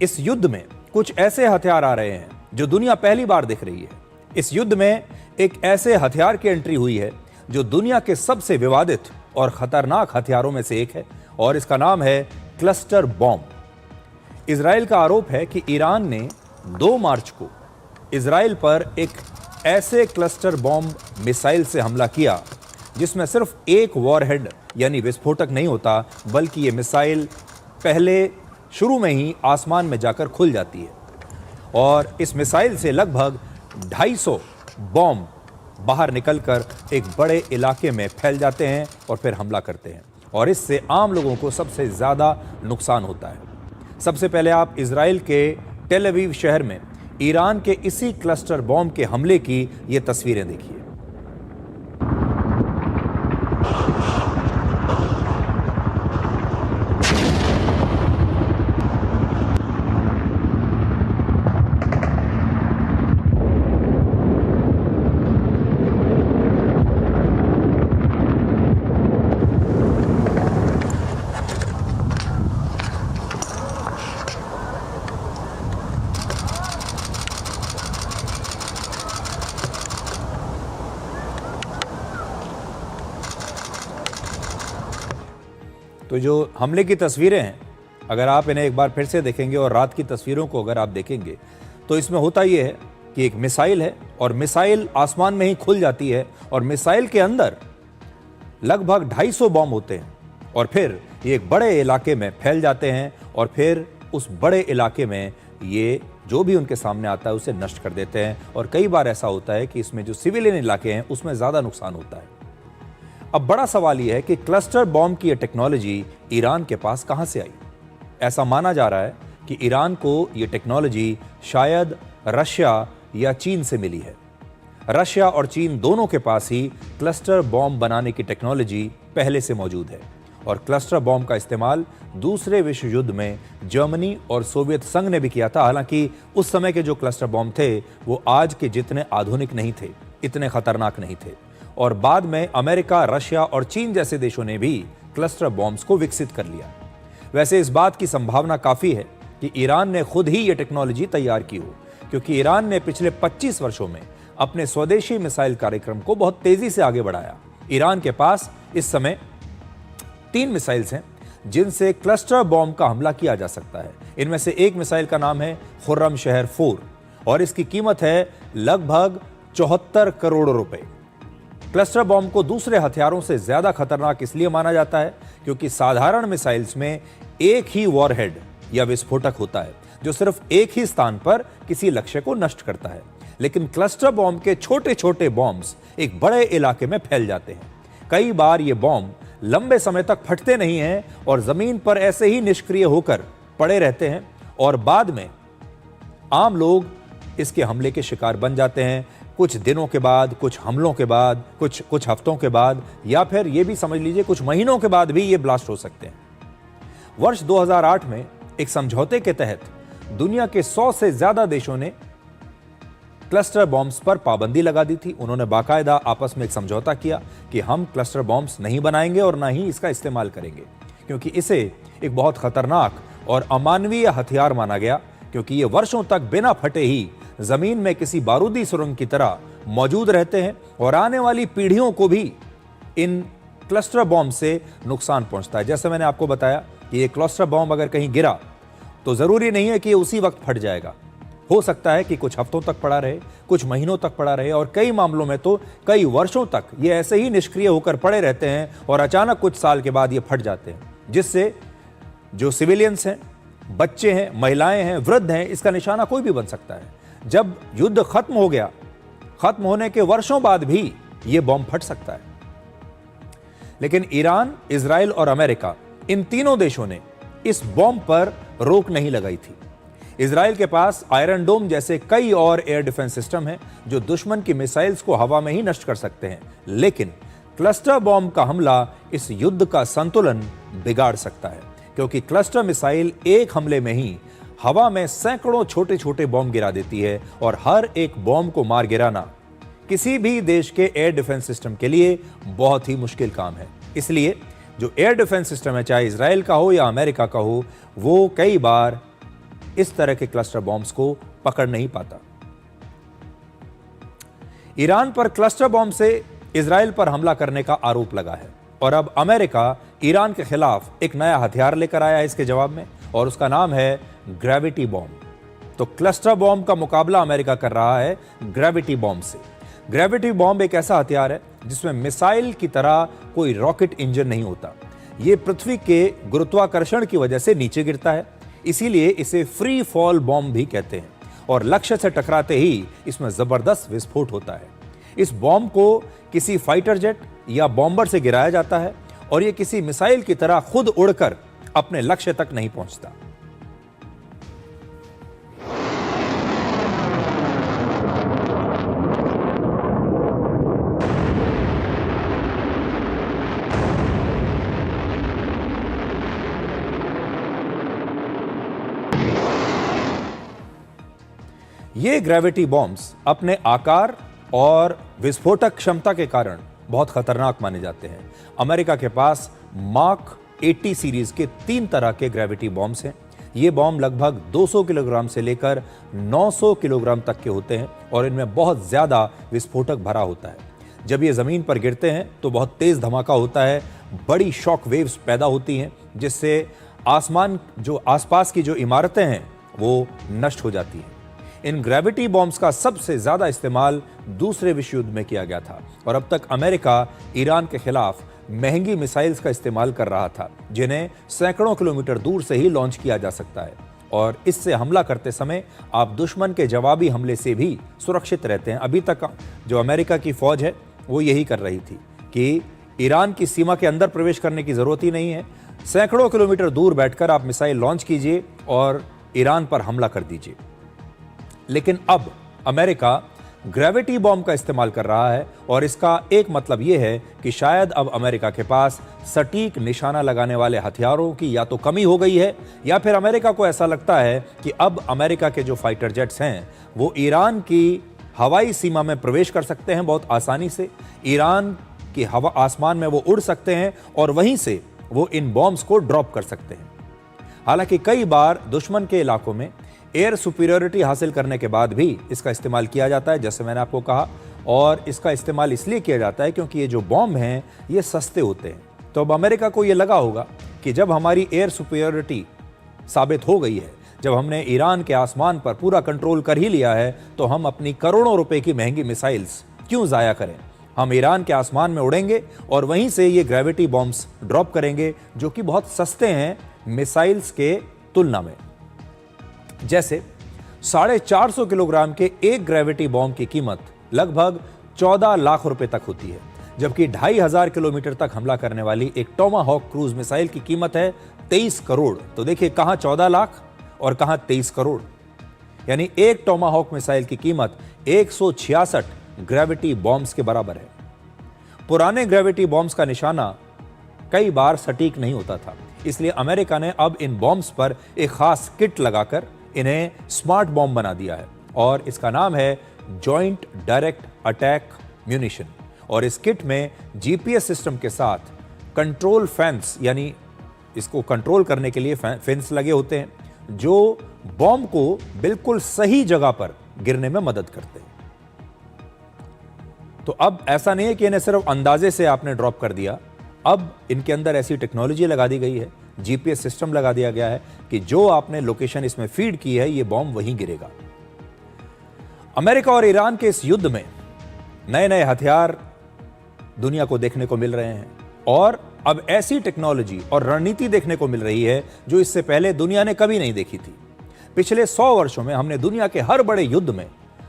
इस युद्ध में कुछ ऐसे हथियार आ रहे हैं जो दुनिया पहली बार देख रही है। इस युद्ध में एक ऐसे हथियार की एंट्री हुई है जो दुनिया के सबसे विवादित और खतरनाक हथियारों में से एक है, और इसका नाम है क्लस्टर बॉम्ब। इजराइल का आरोप है कि ईरान ने 2 मार्च को इजराइल पर एक ऐसे क्लस्टर बॉम्ब मिसाइल से हमला किया जिसमें सिर्फ एक वॉरहेड यानी विस्फोटक नहीं होता, बल्कि ये मिसाइल पहले शुरू में ही आसमान में जाकर खुल जाती है और इस मिसाइल से लगभग 250 बॉम्ब बाहर निकलकर एक बड़े इलाके में फैल जाते हैं और फिर हमला करते हैं, और इससे आम लोगों को सबसे ज़्यादा नुकसान होता है। सबसे पहले आप इजराइल के टेल अवीव शहर में ईरान के इसी क्लस्टर बॉम्ब के हमले की ये तस्वीरें देखिए। तो जो हमले की तस्वीरें हैं, अगर आप इन्हें एक बार फिर से देखेंगे और रात की तस्वीरों को अगर आप देखेंगे तो इसमें होता ये है कि एक मिसाइल है और मिसाइल आसमान में ही खुल जाती है और मिसाइल के अंदर लगभग 250 बॉम्ब होते हैं और फिर ये एक बड़े इलाके में फैल जाते हैं और फिर उस बड़े इलाके में ये जो भी उनके सामने आता है उसे नष्ट कर देते हैं। और कई बार ऐसा होता है कि इसमें जो सिविलियन इलाके हैं उसमें ज़्यादा नुकसान होता है। अब बड़ा सवाल यह है कि क्लस्टर बॉम्ब की यह टेक्नोलॉजी ईरान के पास कहां से आई। ऐसा माना जा रहा है कि ईरान को यह टेक्नोलॉजी शायद रशिया या चीन से मिली है। रशिया और चीन दोनों के पास ही क्लस्टर बॉम्ब बनाने की टेक्नोलॉजी पहले से मौजूद है और क्लस्टर बॉम्ब का इस्तेमाल दूसरे विश्व युद्ध में जर्मनी और सोवियत संघ ने भी किया था। हालांकि उस समय के जो क्लस्टर बॉम्ब थे वो आज के जितने आधुनिक नहीं थे, इतने खतरनाक नहीं थे, और बाद में अमेरिका, रशिया और चीन जैसे देशों ने भी क्लस्टर बॉम्ब्स को विकसित कर लिया। वैसे इस बात की संभावना काफ़ी है कि ईरान ने खुद ही ये टेक्नोलॉजी तैयार की हो, क्योंकि ईरान ने पिछले 25 वर्षों में अपने स्वदेशी मिसाइल कार्यक्रम को बहुत तेज़ी से आगे बढ़ाया। ईरान के पास इस समय 3 मिसाइल्स हैं जिनसे क्लस्टर बॉम्ब का हमला किया जा सकता है। इनमें से एक मिसाइल का नाम है खुर्रमशहर 4 और इसकी कीमत है लगभग 74 करोड़ रुपए। क्लस्टर बॉम्ब को दूसरे हथियारों से ज्यादा खतरनाक इसलिए माना जाता है क्योंकि साधारण मिसाइल्स में एक ही वॉरहेड या विस्फोटक होता है जो सिर्फ एक ही स्थान पर किसी लक्ष्य को नष्ट करता है, लेकिन क्लस्टर बॉम्ब के छोटे छोटे बॉम्ब्स एक बड़े इलाके में फैल जाते हैं। कई बार ये बॉम्ब लंबे समय तक फटते नहीं हैं और जमीन पर ऐसे ही निष्क्रिय होकर पड़े रहते हैं और बाद में आम लोग इसके हमले के शिकार बन जाते हैं, कुछ दिनों के बाद, कुछ हमलों के बाद, कुछ हफ्तों के बाद, या फिर ये भी समझ लीजिए कुछ महीनों के बाद भी ये ब्लास्ट हो सकते हैं। वर्ष 2008 में एक समझौते के तहत दुनिया के 100 से ज्यादा देशों ने क्लस्टर बॉम्ब्स पर पाबंदी लगा दी थी। उन्होंने बाकायदा आपस में एक समझौता किया कि हम क्लस्टर बॉम्ब्स नहीं बनाएंगे और ना ही इसका इस्तेमाल करेंगे, क्योंकि इसे एक बहुत खतरनाक और अमानवीय हथियार माना गया, क्योंकि ये वर्षों तक बिना फटे ही जमीन में किसी बारूदी सुरंग की तरह मौजूद रहते हैं और आने वाली पीढ़ियों को भी इन क्लस्टर बॉम्ब से नुकसान पहुंचता है। जैसे मैंने आपको बताया कि ये क्लस्टर बॉम्ब अगर कहीं गिरा तो जरूरी नहीं है कि ये उसी वक्त फट जाएगा। हो सकता है कि कुछ हफ्तों तक पड़ा रहे, कुछ महीनों तक पड़ा रहे और कई मामलों में तो कई वर्षों तक ये ऐसे ही निष्क्रिय होकर पड़े रहते हैं और अचानक कुछ साल के बाद ये फट जाते हैं, जिससे जो सिविलियंस हैं, बच्चे हैं, महिलाएं हैं, वृद्ध हैं, इसका निशाना कोई भी बन सकता है। जब युद्ध खत्म हो गया, खत्म होने के वर्षों बाद भी यह बॉम्ब फट सकता है। लेकिन ईरान, इजराइल और अमेरिका, इन तीनों देशों ने इस बॉम्ब पर रोक नहीं लगाई थी। इजराइल के पास आयरन डोम जैसे कई और एयर डिफेंस सिस्टम हैं जो दुश्मन की मिसाइल्स को हवा में ही नष्ट कर सकते हैं, लेकिन क्लस्टर बॉम्ब का हमला इस युद्ध का संतुलन बिगाड़ सकता है, क्योंकि क्लस्टर मिसाइल एक हमले में ही हवा में सैकड़ों छोटे छोटे बॉम्ब गिरा देती है और हर एक बॉम्ब को मार गिराना किसी भी देश के एयर डिफेंस सिस्टम के लिए बहुत ही मुश्किल काम है। इसलिए जो एयर डिफेंस सिस्टम है, चाहे इजराइल का हो या अमेरिका का हो, वो कई बार इस तरह के क्लस्टर बॉम्ब्स को पकड़ नहीं पाता। ईरान पर क्लस्टर बॉम्ब से इजराइल पर हमला करने का आरोप लगा है और अब अमेरिका ईरान के खिलाफ एक नया हथियार लेकर आया है इसके जवाब में, और उसका नाम है ग्रेविटी बॉम्ब। तो क्लस्टर बॉम्ब का मुकाबला अमेरिका कर रहा है ग्रेविटी बॉम्ब से। ग्रेविटी बॉम्ब एक ऐसा हथियार है जिसमें मिसाइल की तरह कोई रॉकेट इंजन नहीं होता। यह पृथ्वी के गुरुत्वाकर्षण की वजह से नीचे गिरता है, इसीलिए इसे फ्री फॉल बॉम्ब भी कहते हैं, और लक्ष्य से टकराते ही इसमें जबरदस्त विस्फोट होता है। इस बॉम्ब को किसी फाइटर जेट या बॉम्बर से गिराया जाता है और यह किसी मिसाइल की तरह खुद उड़कर अपने लक्ष्य तक नहीं पहुंचता। ये ग्रेविटी बॉम्ब्स अपने आकार और विस्फोटक क्षमता के कारण बहुत खतरनाक माने जाते हैं। अमेरिका के पास मार्क 80 सीरीज के 3 तरह के ग्रेविटी बॉम्ब्स हैं। ये बॉम्ब लगभग 200 किलोग्राम से लेकर 900 किलोग्राम तक के होते हैं और इनमें बहुत ज्यादा विस्फोटक भरा होता है। जब ये जमीन पर गिरते हैं तो बहुत तेज धमाका होता है, बड़ी शॉक वेव्स पैदा होती हैं जिससे आसपास की जो इमारतें हैं वो नष्ट हो जाती हैं। इन ग्रेविटी बॉम्ब्स का सबसे ज्यादा इस्तेमाल दूसरे विश्व युद्ध में किया गया था और अब तक अमेरिका ईरान के खिलाफ महंगी मिसाइल्स का इस्तेमाल कर रहा था, जिन्हें सैकड़ों किलोमीटर दूर से ही लॉन्च किया जा सकता है, और इससे हमला करते समय आप दुश्मन के जवाबी हमले से भी सुरक्षित रहते हैं। अभी तक जो अमेरिका की फौज है वो यही कर रही थी कि ईरान की सीमा के अंदर प्रवेश करने की जरूरत ही नहीं है, सैकड़ों किलोमीटर दूर बैठकर आप मिसाइल लॉन्च कीजिए और ईरान पर हमला कर दीजिए। लेकिन अब अमेरिका ग्रेविटी बॉम्ब का इस्तेमाल कर रहा है और इसका एक मतलब यह है कि शायद अब अमेरिका के पास सटीक निशाना लगाने वाले हथियारों की या तो कमी हो गई है, या फिर अमेरिका को ऐसा लगता है कि अब अमेरिका के जो फाइटर जेट्स हैं वो ईरान की हवाई सीमा में प्रवेश कर सकते हैं बहुत आसानी से। ईरान की हवा आसमान में वो उड़ सकते हैं और वहीं से वो इन बॉम्ब्स को ड्रॉप कर सकते हैं। हालांकि कई बार दुश्मन के इलाकों में एयर सुपीरियरिटी हासिल करने के बाद भी इसका इस्तेमाल किया जाता है, जैसे मैंने आपको कहा, और इसका इस्तेमाल इसलिए किया जाता है क्योंकि ये जो बॉम्ब हैं ये सस्ते होते हैं। तो अब अमेरिका को ये लगा होगा कि जब हमारी एयर सुपीरियरिटी साबित हो गई है, जब हमने ईरान के आसमान पर पूरा कंट्रोल कर ही लिया है, तो हम अपनी करोड़ों रुपए की महंगी मिसाइल्स क्यों ज़ाया करें। हम ईरान के आसमान में उड़ेंगे और वहीं से ये ग्रेविटी बॉम्ब्स ड्रॉप करेंगे, जो कि बहुत सस्ते हैं मिसाइल्स के तुलना में। जैसे 450 किलोग्राम के एक ग्रेविटी बॉम्ब की कीमत लगभग 14 लाख रुपए तक होती है, जबकि 2500 किलोमीटर तक हमला करने वाली एक टोमाहॉक क्रूज मिसाइल की कीमत है 23 करोड़। तो देखिए कहां 14 लाख और कहां 23 करोड़, यानी एक टोमाहॉक मिसाइल की कीमत 166 ग्रेविटी बॉम्ब्स के बराबर है। पुराने ग्रेविटी बॉम्ब्स का निशाना कई बार सटीक नहीं होता था, इसलिए अमेरिका ने अब इन बॉम्ब्स पर एक खास किट लगाकर इन्हें स्मार्ट बॉम्ब बना दिया है और इसका नाम है जॉइंट डायरेक्ट अटैक म्यूनिशन। और इस किट में जीपीएस सिस्टम के साथ कंट्रोल फैंस, यानी इसको कंट्रोल करने के लिए फैंस लगे होते हैं जो बॉम्ब को बिल्कुल सही जगह पर गिरने में मदद करते हैं। तो अब ऐसा नहीं है कि इन्हें सिर्फ अंदाजे से आपने ड्रॉप कर दिया, अब इनके अंदर ऐसी टेक्नोलॉजी लगा दी गई है, जीपीएस सिस्टम लगा दिया गया है कि जो आपने लोकेशन इसमें फीड की है ये बॉम्ब वहीं गिरेगा। अमेरिका और ईरान के इस युद्ध में नए नए हथियार दुनिया को देखने को मिल रहे हैं और अब ऐसी टेक्नोलॉजी और रणनीति देखने को मिल रही है जो इससे पहले दुनिया ने कभी नहीं देखी थी। पिछले 100 वर्षों में हमने दुनिया के हर बड़े युद्ध में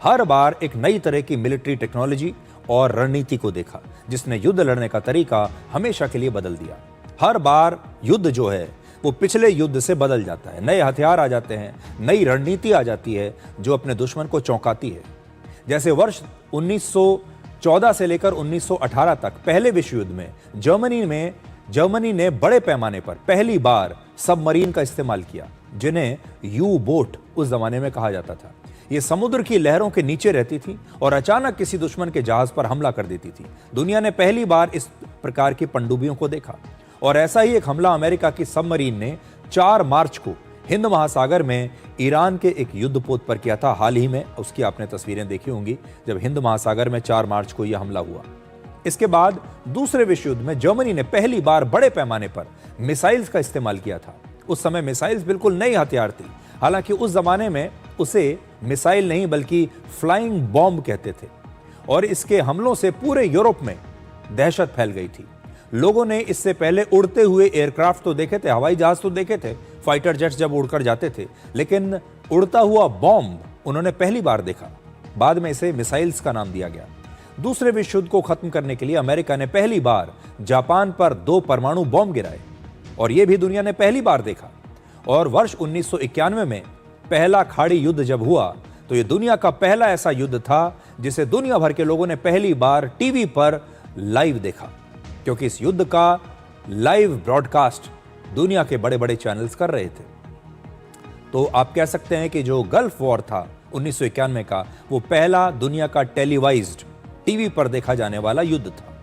हर बार एक नई तरह की मिलिट्री टेक्नोलॉजी और रणनीति को देखा, जिसने युद्ध लड़ने का तरीका हमेशा के लिए बदल दिया। हर बार युद्ध जो है वो पिछले युद्ध से बदल जाता है, नए हथियार आ जाते हैं, नई रणनीति आ जाती है जो अपने दुश्मन को चौंकाती है। जैसे वर्ष 1914 से लेकर 1918 तक पहले विश्व युद्ध में जर्मनी ने बड़े पैमाने पर पहली बार सबमरीन का इस्तेमाल किया, जिन्हें यू बोट उस जमाने में कहा जाता था। ये समुद्र की लहरों के नीचे रहती थी और अचानक किसी दुश्मन के जहाज पर हमला कर देती थी। दुनिया ने पहली बार इस प्रकार की पनडुब्बियों को देखा और ऐसा ही एक हमला अमेरिका की सबमरीन ने 4 मार्च को हिंद महासागर में ईरान के एक युद्धपोत पर किया था हाल ही में। उसकी आपने तस्वीरें देखी होंगी जब हिंद महासागर में 4 मार्च को यह हमला हुआ। इसके बाद दूसरे विश्व युद्ध में जर्मनी ने पहली बार बड़े पैमाने पर मिसाइल्स का इस्तेमाल किया था। उस समय मिसाइल्स बिल्कुल नई हथियार थी, हालांकि उस जमाने में उसे मिसाइल नहीं बल्कि फ्लाइंग बॉम्ब कहते थे, और इसके हमलों से पूरे यूरोप में दहशत फैल गई थी। लोगों ने इससे पहले उड़ते हुए एयरक्राफ्ट तो देखे थे, हवाई जहाज तो देखे थे, फाइटर जेट्स जब उड़कर जाते थे, लेकिन उड़ता हुआ बॉम्ब उन्होंने पहली बार देखा। बाद में इसे मिसाइल्स का नाम दिया गया। दूसरे विश्व युद्ध को खत्म करने के लिए अमेरिका ने पहली बार जापान पर 2 परमाणु बॉम्ब गिराए, और यह भी दुनिया ने पहली बार देखा। और वर्ष 1991 में पहला खाड़ी युद्ध जब हुआ तो यह दुनिया का पहला ऐसा युद्ध था जिसे दुनिया भर के लोगों ने पहली बार टीवी पर लाइव देखा, क्योंकि इस युद्ध का लाइव ब्रॉडकास्ट दुनिया के बड़े बड़े चैनल्स कर रहे थे। तो आप कह सकते हैं कि जो गल्फ वॉर था 1991 का, वो पहला दुनिया का टेलीवाइज्ड टीवी पर देखा जाने वाला युद्ध था।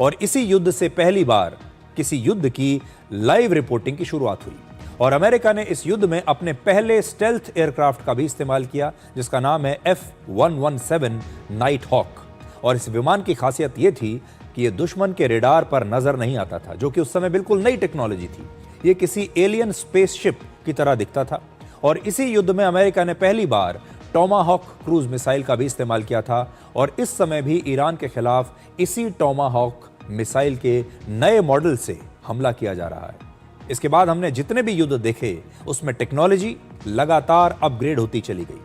और इसी युद्ध से पहली बार किसी युद्ध की लाइव रिपोर्टिंग की शुरुआत हुई, और अमेरिका ने इस युद्ध में अपने पहले स्टेल्थ एयरक्राफ्ट का भी इस्तेमाल किया, जिसका नाम है F-117 नाइट हॉक। और इस विमान की खासियत यह थी कि यह दुश्मन के रेडार पर नजर नहीं आता था, जो कि उस समय बिल्कुल नई टेक्नोलॉजी थी। यह किसी एलियन स्पेसशिप की तरह दिखता था। और इसी युद्ध में अमेरिका ने पहली बार टोमाहॉक क्रूज मिसाइल का भी इस्तेमाल किया था, और इस समय भी ईरान के खिलाफ इसी टोमाहॉक मिसाइल के नए मॉडल से हमला किया जा रहा है। इसके बाद हमने जितने भी युद्ध देखे उसमें टेक्नोलॉजी लगातार अपग्रेड होती चली गई।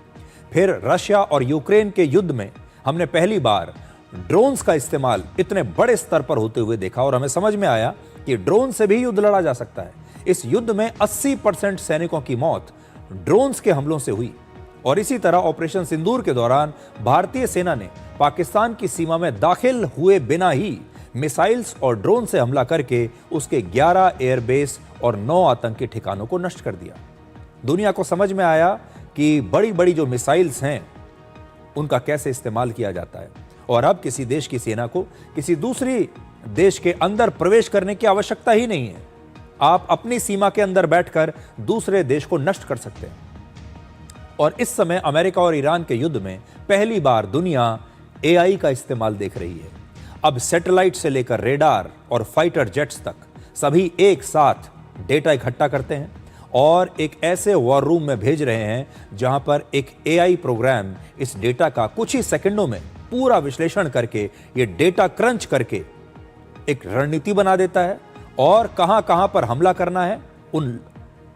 फिर रशिया और यूक्रेन के युद्ध में हमने पहली बार ड्रोन्स का इस्तेमाल इतने बड़े स्तर पर होते हुए देखा, और हमें समझ में आया कि ड्रोन से भी युद्ध लड़ा जा सकता है। इस युद्ध में 80% सैनिकों की मौत ड्रोन्स के हमलों से हुई। और इसी तरह ऑपरेशन सिंदूर के दौरान भारतीय सेना ने पाकिस्तान की सीमा में दाखिल हुए बिना ही मिसाइल्स और ड्रोन से हमला करके उसके 11 एयरबेस और 9 आतंकी ठिकानों को नष्ट कर दिया। दुनिया को समझ में आया कि बड़ी बड़ी जो मिसाइल्स हैं उनका कैसे इस्तेमाल किया जाता है, और अब किसी देश की सेना को किसी दूसरी देश के अंदर प्रवेश करने की आवश्यकता ही नहीं है। आप अपनी सीमा के अंदर बैठकर दूसरे देश को नष्ट कर सकते हैं। और इस समय अमेरिका और ईरान के युद्ध में पहली बार दुनिया AI का इस्तेमाल देख रही है। अब सैटेलाइट से लेकर रेडार और फाइटर जेट्स तक सभी एक साथ डेटा इकट्ठा करते हैं और एक ऐसे वॉर रूम में भेज रहे हैं जहां पर एक AI प्रोग्राम इस डेटा का कुछ ही सेकंडों में पूरा विश्लेषण करके ये डेटा क्रंच करके एक रणनीति बना देता है, और कहां कहां पर हमला करना है उन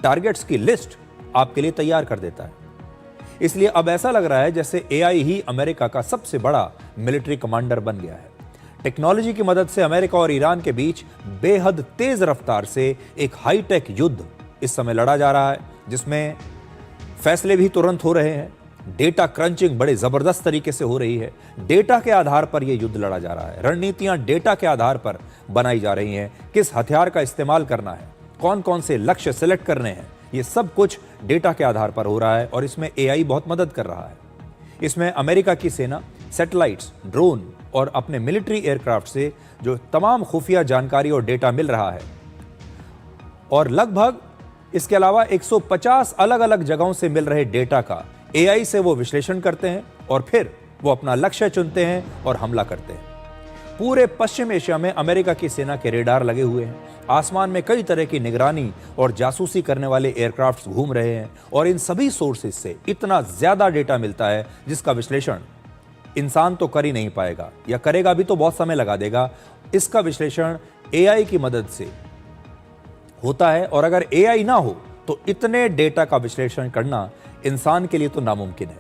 टारगेट्स की लिस्ट आपके लिए तैयार कर देता है। इसलिए अब ऐसा लग रहा है जैसे AI ही अमेरिका का सबसे बड़ा मिलिट्री कमांडर बन गया है। टेक्नोलॉजी की मदद से अमेरिका और ईरान के बीच बेहद तेज रफ्तार से एक हाईटेक युद्ध इस समय लड़ा जा रहा है, जिसमें फैसले भी तुरंत हो रहे हैं, डेटा क्रंचिंग बड़े जबरदस्त तरीके से हो रही है। डेटा के आधार पर यह युद्ध लड़ा जा रहा है। रणनीतियां डेटा के आधार पर बनाई जा रही हैं। किस हथियार का इस्तेमाल करना है, कौन कौन से लक्ष्य सेलेक्ट करने हैं, ये सब कुछ डेटा के आधार पर हो रहा है, और इसमें AI बहुत मदद कर रहा है। इसमें अमेरिका की सेना सैटेलाइट्स, ड्रोन और अपने मिलिट्री एयरक्राफ्ट से जो तमाम खुफिया जानकारी और डेटा मिल रहा है, और लगभग इसके अलावा 150 अलग अलग जगहों से मिल रहे डेटा का AI से वो विश्लेषण करते हैं, और फिर वो अपना लक्ष्य चुनते हैं और हमला करते हैं। पूरे पश्चिम एशिया में अमेरिका की सेना के रेडार लगे हुए हैं। आसमान में कई तरह की निगरानी और जासूसी करने वाले एयरक्राफ्ट घूम रहे हैं, और इन सभी सोर्सेज से इतना ज्यादा डेटा मिलता है जिसका विश्लेषण इंसान तो कर ही नहीं पाएगा, या करेगा भी तो बहुत समय लगा देगा। इसका विश्लेषण AI की मदद से होता है, और अगर AI ना हो तो इतने डेटा का विश्लेषण करना इंसान के लिए तो नामुमकिन है।